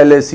LAC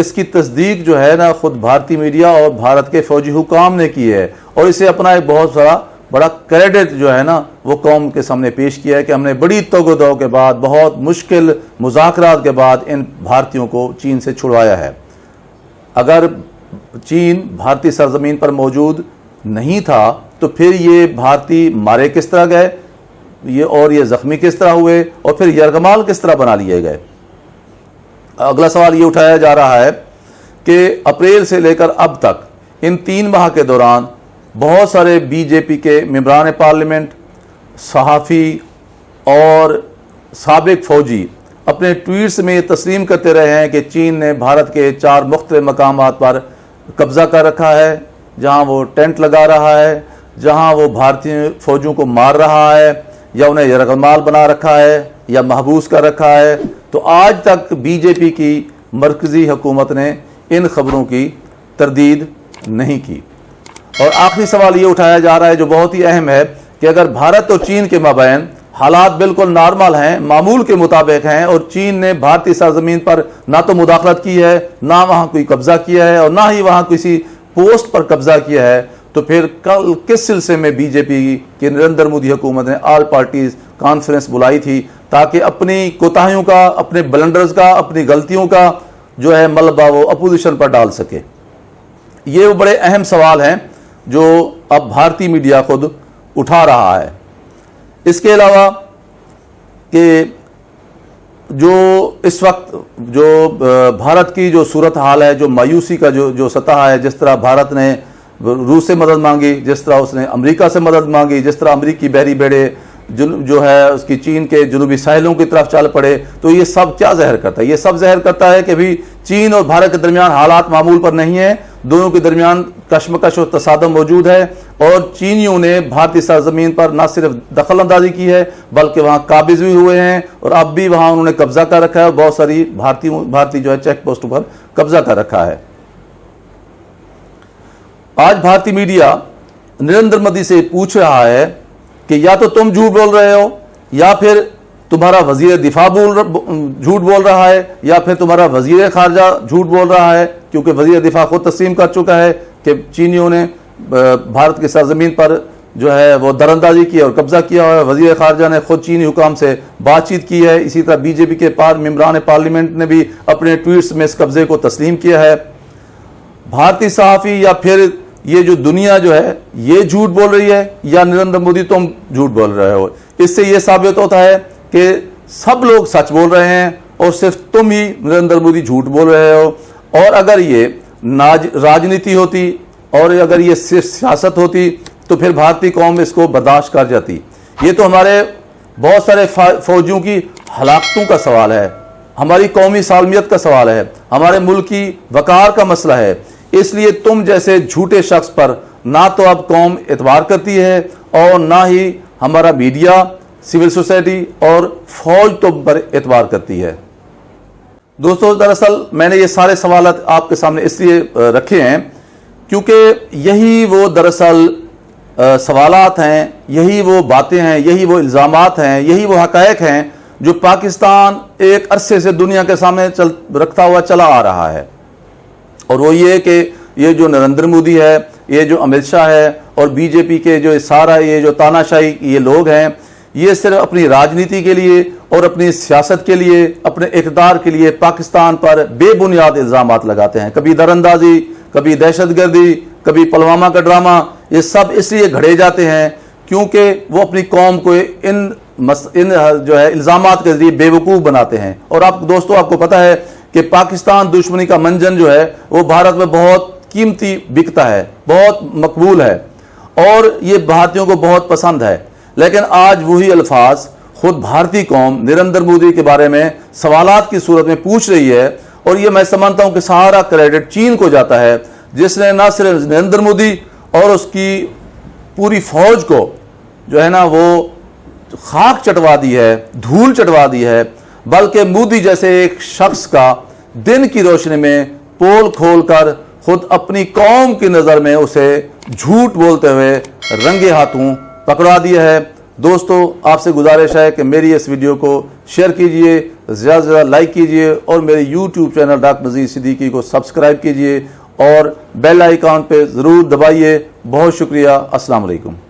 اس کی تصدیق جو ہے نا خود بھارتی میڈیا اور بھارت کے فوجی حکام نے کی ہے، اور اسے اپنا ایک بہت بڑا کریڈٹ جو ہے نا وہ قوم کے سامنے پیش کیا ہے کہ ہم نے بڑی توگ و دو کے بعد، بہت مشکل مذاکرات کے بعد ان بھارتیوں کو چین سے چھڑوایا ہے۔ اگر چین بھارتی سرزمین پر موجود نہیں تھا تو پھر یہ بھارتی مارے کس طرح گئے، یہ زخمی کس طرح ہوئے، اور پھر یرغمال کس طرح بنا لیے گئے۔ اگلا سوال یہ اٹھایا جا رہا ہے کہ اپریل سے لے کر اب تک ان 3 ماہ کے دوران بہت سارے بی جے پی کے ممبران پارلیمنٹ، صحافی اور سابق فوجی اپنے ٹویٹس میں یہ تسلیم کرتے رہے ہیں کہ چین نے بھارت کے 4 مختلف مقامات پر قبضہ کر رکھا ہے، جہاں وہ ٹینٹ لگا رہا ہے، جہاں وہ بھارتی فوجوں کو مار رہا ہے، یا انہیں یرغمال بنا رکھا ہے، یا محبوس کر رکھا ہے۔ تو آج تک بی جے پی کی مرکزی حکومت نے ان خبروں کی تردید نہیں کی۔ اور آخری سوال یہ اٹھایا جا رہا ہے جو بہت ہی اہم ہے کہ اگر بھارت اور چین کے مابین حالات بالکل نارمل ہیں، معمول کے مطابق ہیں، اور چین نے بھارتی سرزمین پر نہ تو مداخلت کی ہے، نہ وہاں کوئی قبضہ کیا ہے، اور نہ ہی وہاں کسی پوسٹ پر قبضہ کیا ہے، تو پھر کل کس سلسلے میں بی جے پی کی نریندر مودی حکومت نے آل پارٹیز کانفرنس بلائی تھی تاکہ اپنی کوتاہیوں کا، اپنے بلنڈرز کا، اپنی غلطیوں کا جو ہے ملبہ وہ اپوزیشن پر ڈال سکے؟ یہ وہ بڑے اہم سوال ہیں جو اب بھارتی میڈیا خود اٹھا رہا ہے۔ اس کے علاوہ کہ جو اس وقت جو بھارت کی جو صورتحال ہے، جو مایوسی کا جو سطح ہے، جس طرح بھارت نے روس سے مدد مانگی، جس طرح اس نے امریکہ سے مدد مانگی، جس طرح امریکی بحری بیڑے جو ہے اس کی چین کے جنوبی ساحلوں کی طرف چل پڑے، تو یہ سب کیا ظاہر کرتا ہے؟ یہ سب ظاہر کرتا ہے کہ بھی چین اور بھارت کے درمیان حالات معمول پر نہیں ہیں، دونوں کے درمیان کشمکش اور تصادم موجود ہے، اور چینیوں نے بھارتی سرزمین پر نہ صرف دخل اندازی کی ہے بلکہ وہاں قابض بھی ہوئے ہیں، اور اب بھی وہاں انہوں نے قبضہ کر رکھا ہے، اور بہت ساری بھارتی جو ہے چیک پوسٹوں پر قبضہ کر رکھا ہے۔ آج بھارتی میڈیا نریندر مودی سے پوچھ رہا ہے کہ یا تو تم جھوٹ بول رہے ہو، یا پھر تمہارا وزیر دفاع جھوٹ بول رہا ہے، یا پھر تمہارا وزیر خارجہ جھوٹ بول رہا ہے، کیونکہ وزیر دفاع خود تسلیم کر چکا ہے کہ چینیوں نے بھارت کی سرزمین پر جو ہے وہ دراندازی کی اور قبضہ کیا ہے۔ وزیر خارجہ نے خود چینی حکام سے بات چیت کی ہے۔ اسی طرح بی جے پی کے ممبران پارلیمنٹ نے بھی اپنے ٹویٹس میں اس قبضے کو تسلیم کیا ہے۔ بھارتی صحافی یا پھر یہ جو دنیا جو ہے یہ جھوٹ بول رہی ہے، یا نریندر مودی تم جھوٹ بول رہے ہو؟ اس سے یہ ثابت ہوتا ہے کہ سب لوگ سچ بول رہے ہیں اور صرف تم ہی نریندر مودی جھوٹ بول رہے ہو۔ اور اگر یہ راجنیتی ہوتی اور اگر یہ صرف سیاست ہوتی تو پھر بھارتی قوم اس کو برداشت کر جاتی۔ یہ تو ہمارے بہت سارے فوجیوں کی ہلاکتوں کا سوال ہے، ہماری قومی سالمیت کا سوال ہے، ہمارے ملک کی وقار کا مسئلہ ہے۔ اس لیے تم جیسے جھوٹے شخص پر نہ تو اب قوم اعتبار کرتی ہے اور نہ ہی ہمارا میڈیا، سول سوسائٹی اور فوج تم پر اعتبار کرتی ہے۔ دوستو، دراصل میں نے یہ سارے سوالات آپ کے سامنے اس لیے رکھے ہیں کیونکہ یہی وہ دراصل سوالات ہیں، یہی وہ باتیں ہیں، یہی وہ الزامات ہیں، یہی وہ حقائق ہیں جو پاکستان ایک عرصے سے دنیا کے سامنے رکھتا ہوا چلا آ رہا ہے۔ اور وہ یہ کہ یہ جو نریندر مودی ہے، یہ جو امت شاہ ہے، اور بی جے پی کے جو سارا یہ جو تاناشاہی یہ لوگ ہیں، یہ صرف اپنی راجنیتی کے لیے اور اپنی سیاست کے لیے، اپنے اقتدار کے لیے پاکستان پر بے بنیاد الزامات لگاتے ہیں۔ کبھی دراندازی، کبھی دہشت گردی، کبھی پلوامہ کا ڈرامہ، یہ سب اس لیے گھڑے جاتے ہیں کیونکہ وہ اپنی قوم کو ان جو ہے الزامات کے ذریعے بے وقوف بناتے ہیں۔ اور دوستو آپ کو پتہ ہے کہ پاکستان دشمنی کا منجن جو ہے وہ بھارت میں بہت قیمتی بکتا ہے، بہت مقبول ہے، اور یہ بھارتیوں کو بہت پسند ہے۔ لیکن آج وہی الفاظ خود بھارتی قوم نریندر مودی کے بارے میں سوالات کی صورت میں پوچھ رہی ہے، اور یہ میں سمجھتا ہوں کہ سارا کریڈٹ چین کو جاتا ہے، جس نے نہ صرف نریندر مودی اور اس کی پوری فوج کو جو ہے نا وہ خاک چٹوا دی ہے، دھول چٹوا دی ہے، بلکہ مودی جیسے ایک شخص کا دن کی روشنی میں پول کھول کر خود اپنی قوم کی نظر میں اسے جھوٹ بولتے ہوئے رنگے ہاتھوں پکڑا دیا ہے۔ دوستو آپ سے گزارش ہے کہ میری اس ویڈیو کو شیئر کیجئے، زیادہ سے زیادہ لائک کیجئے اور میرے YouTube channel doctor Nazir Siddiqui کو سبسکرائب کیجئے اور بیل آئیکن پہ ضرور دبائیے۔ بہت شکریہ۔ السلام علیکم۔